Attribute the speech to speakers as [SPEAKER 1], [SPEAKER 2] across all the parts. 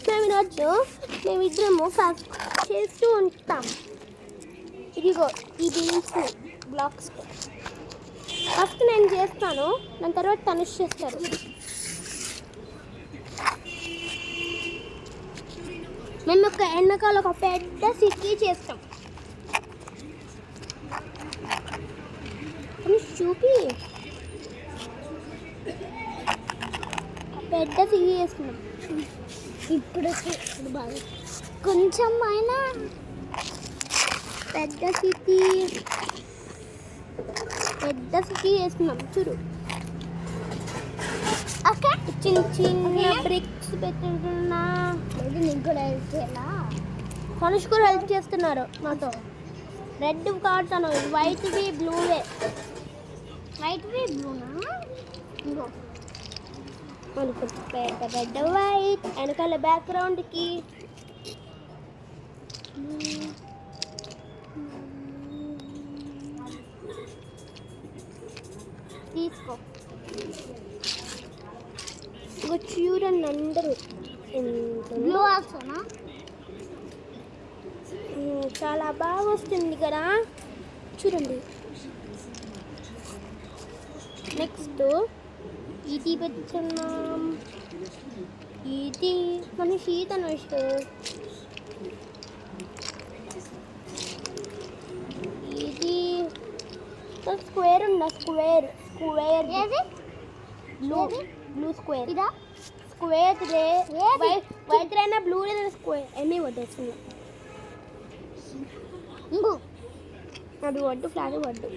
[SPEAKER 1] మేము ఈరోజు మేమిద్దరము ఫస్ట్ చేస్తూ ఉంటాం. ఇదిగో ఇది బ్లాక్స్ ఫస్ట్ నేను చేస్తాను, దాని తర్వాత తనుష్ చేస్తారు. మేము ఒక వెనకాల ఒక పెద్ద సిటీ చేస్తాం. చూపి పెద్ద సిటీ చేస్తున్నాం. ఇప్పుడు బాగా కొంచెం అయినా పెద్ద సిటీ వేసుకున్నాం చూడు. ఓకే, చిన్న చిన్న బ్రిక్స్ పెట్టుకున్నా. నీకు కూడా హెల్ప్ చేయాలా? కనుష్ కూడా హెల్ప్ చేస్తున్నారు మాతో. రెడ్ కాడుతాను, వైట్వి బ్లూవే. వైట్వి బ్లూనా? ఇంకో పెద్ద పెద్ద వైట్ వెనకాల బ్యాక్గ్రౌండ్కి. తీసుకో చూడండి అందరూ. బ్లూ ఆల్సోనా? చాలా బాగా వస్తుంది కదా, చూడండి. నెక్స్ట్ ఇది పెట్టుకున్నాం. ఇది మన శీతను ఇది స్క్వేర్ ఉందా? Square blue square. ఇదా స్క్వేర్ వైట్ అయినా బ్లూ లేదా స్క్వేర్ ఎన్ని వడ్డేస్తుంది. అది వడ్డు ఫ్లాగ్ వడ్డు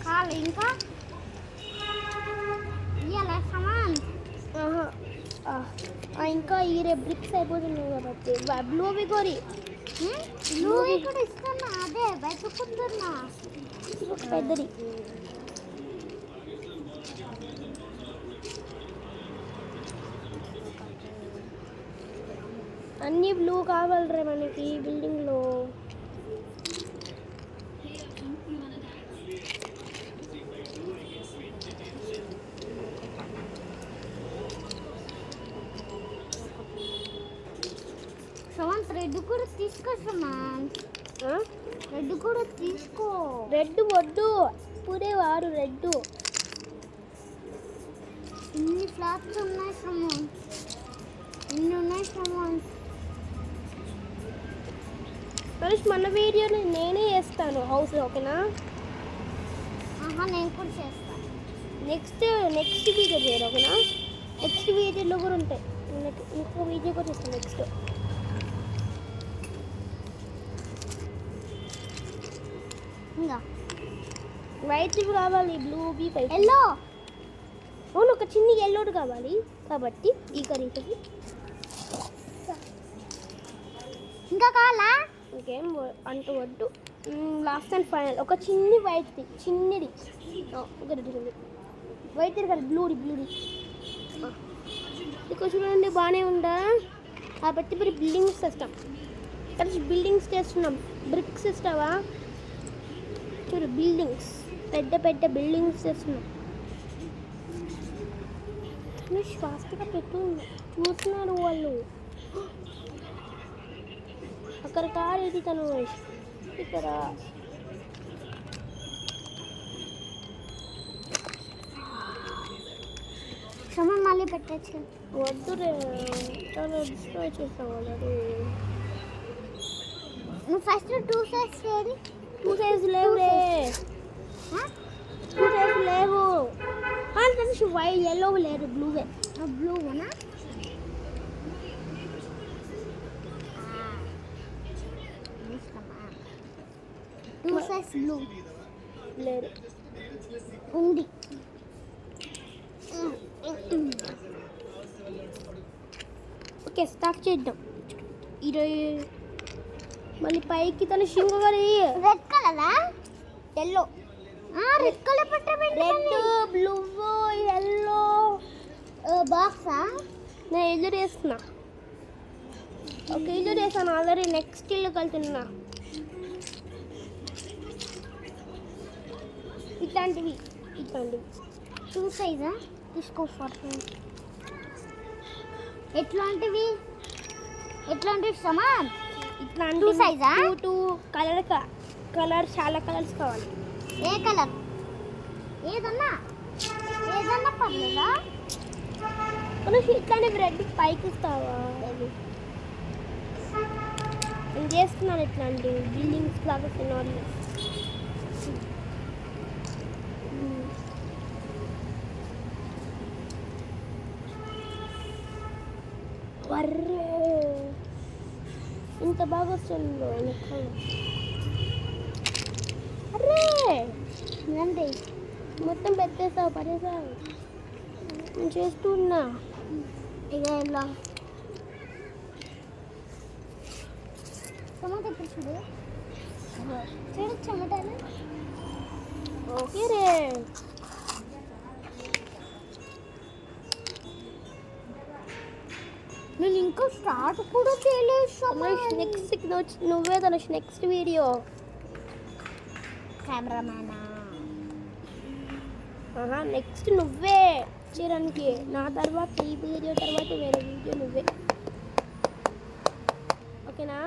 [SPEAKER 1] కాదు. ఇంకా ఇంకా ఈ బ్రిక్స్ అయిపోతున్నాయి కాబట్టి బ్లూవి కోరి బ్లూవి కూడా ఇస్తున్నా. అదే బయటకుతున్నా పెద్దది. అన్నీ బ్లూ కావాలరే మనకి బిల్డింగ్లో. రెడ్ కూడా తీసుకో సమాన్. రెడ్ కూడా తీసుకో. రెడ్ వద్దు, ఇప్పుడే వారు రెడ్. ఇన్ని ఫ్లాట్స్ ఉన్నాయి సమాన్, ఇన్ని ఉన్నాయి సమాన్. మన వీడియోని నేనే చేస్తాను హౌస్, ఓకేనా? నేను కూడా చేస్తాను. నెక్స్ట్ వీడియో చేయరు, ఓకేనా? నెక్స్ట్ వీడియోలో కూడా ఉంటాయి. ఇంకో వీడియో కూడా చేస్తాను నెక్స్ట్. ఇంకా వైట్ కావాలి, బ్లూవి ఎల్లో. అవును, ఒక చిన్న ఎల్లోడు కావాలి కాబట్టి ఈ కర్రీకి ఇంకా కావాలా? ఇంకేం అంటూ వద్దు. లాస్ట్ అండ్ ఫైనల్ ఒక చిన్ని వైట్ది, చిన్నది వైట్ కదా, బ్లూది ఇక్కడ చూడండి. బాగానే ఉందా? కాబట్టి ఇప్పుడు బిల్డింగ్స్ చేస్తాం. బిల్డింగ్స్ చేస్తున్నాం. బ్రిక్స్ ఇస్తావా? చూడు, బిల్డింగ్స్ పెద్ద పెద్ద బిల్డింగ్స్ చేస్తున్నాం. ఫాస్ట్గా పెట్టు, చూస్తున్నారు వాళ్ళు. అక్కడ కారు ఇది తను ఇక్కడ. సమయం మళ్ళీ పెట్టచ్చు. వద్దు రే, చాలా డిస్ట్రాయ్ చేస్తావు ఆల్రెడీ. నువ్వు ఫస్ట్ 2 సైడ్స్ ఏది? 2 సైడ్స్ లేవు రే, 2 సైడ్స్ లేవు. తెలిసి వైట్ ఎల్లో లేదు, బ్లూవే. బ్లూనా? టూ సైడ్స్ బ్లూ లేదు, ఉంది. ఓకే, స్టార్ట్ చేద్దాం. ఈరోజు మళ్ళీ పైకి తన సింగరి రెడ్ కలరా? ఎల్లో. రెడ్ కలర్ పెట్టండి. రెడ్, బ్లూ, ఎల్లో బాక్సా? నేను ఎదురు వేస్తున్నా. ఓకే, ఎదురు వేసాను ఆల్రెడీ. నెక్స్ట్ ఇల్లు వెళ్తున్నా. ఇట్లాంటివి 2 సైజా తీసుకో. 40
[SPEAKER 2] ఎట్లాంటివి ఇష్టమా?
[SPEAKER 1] ఇట్లాంటి
[SPEAKER 2] టూ సైజా?
[SPEAKER 1] టూ కలర్ చాలా కలర్స్ కావాలి.
[SPEAKER 2] ఏ కలర్? ఏదన్నా పర్లేదా?
[SPEAKER 1] ఇట్లాంటి రెడ్ పైకి ఇస్తావా? నేను చేస్తున్నాను ఇట్లాంటి బిల్డింగ్స్ లాగా సినారియో. వర్రే ఇంత బాగా వస్తుందో వెనకాల. అర్రే
[SPEAKER 2] ఏంటి
[SPEAKER 1] మొత్తం పెట్టేసావు, పడేసావు. నేను చేస్తున్నా.
[SPEAKER 2] ఇక ఇలా టమాటా చూడు టమాటాలు.
[SPEAKER 1] ఓకే రే.
[SPEAKER 2] నేను ఇంకా స్టార్ట్ కూడా చేయలేదు.
[SPEAKER 1] నెక్స్ట్ నువ్వే తనకి నెక్స్ట్ వీడియో
[SPEAKER 2] కెమెరామ్యానా?
[SPEAKER 1] నెక్స్ట్ నువ్వే చేయడానికి. నా తర్వాత ఈ వీడియో తర్వాత వేరే వీడియో నువ్వే. ఓకేనా?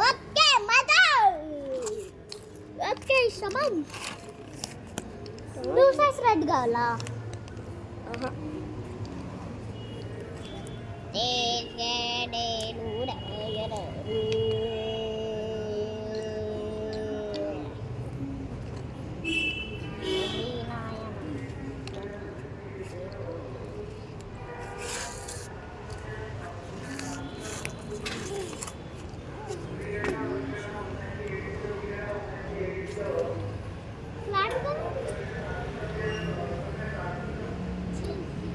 [SPEAKER 2] Okay mother. ఓకే శమన్. టూ సైజ్ రెడ్ కావాలా?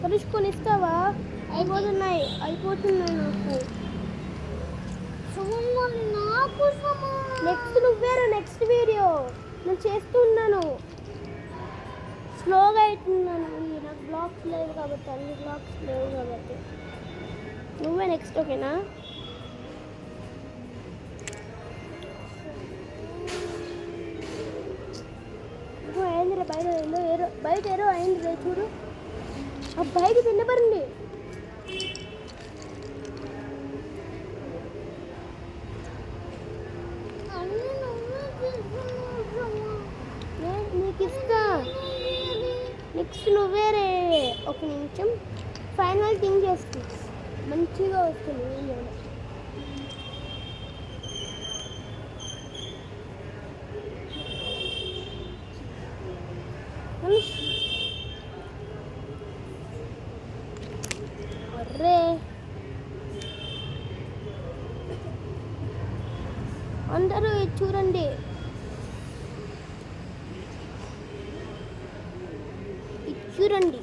[SPEAKER 1] కలుసుకొని ఇస్తావా? అయిపోతున్నాయి నాకు. నెక్స్ట్ నువ్వేరా నెక్స్ట్ వీడియో. నేను చేస్తున్నాను, స్లోగా అవుతున్నాను. నాకు బ్లాగ్స్ లేవు కాబట్టి, అన్ని బ్లాగ్స్ లేవు కాబట్టి నువ్వే నెక్స్ట్. ఓకేనా? అయిందిరా బయట ఏరో అయింది రే, చూడు. ఆ బయట తిన్నబరండి. నీకు ఇస్తా. నెక్స్ట్ నువ్వేరే. ఒక నిమిషం, ఫైనల్ థింగ్ చేస్తా. మంచిగా వస్తుంది వీడియో. అర్రే అందరూ చూడండి. చూడండి.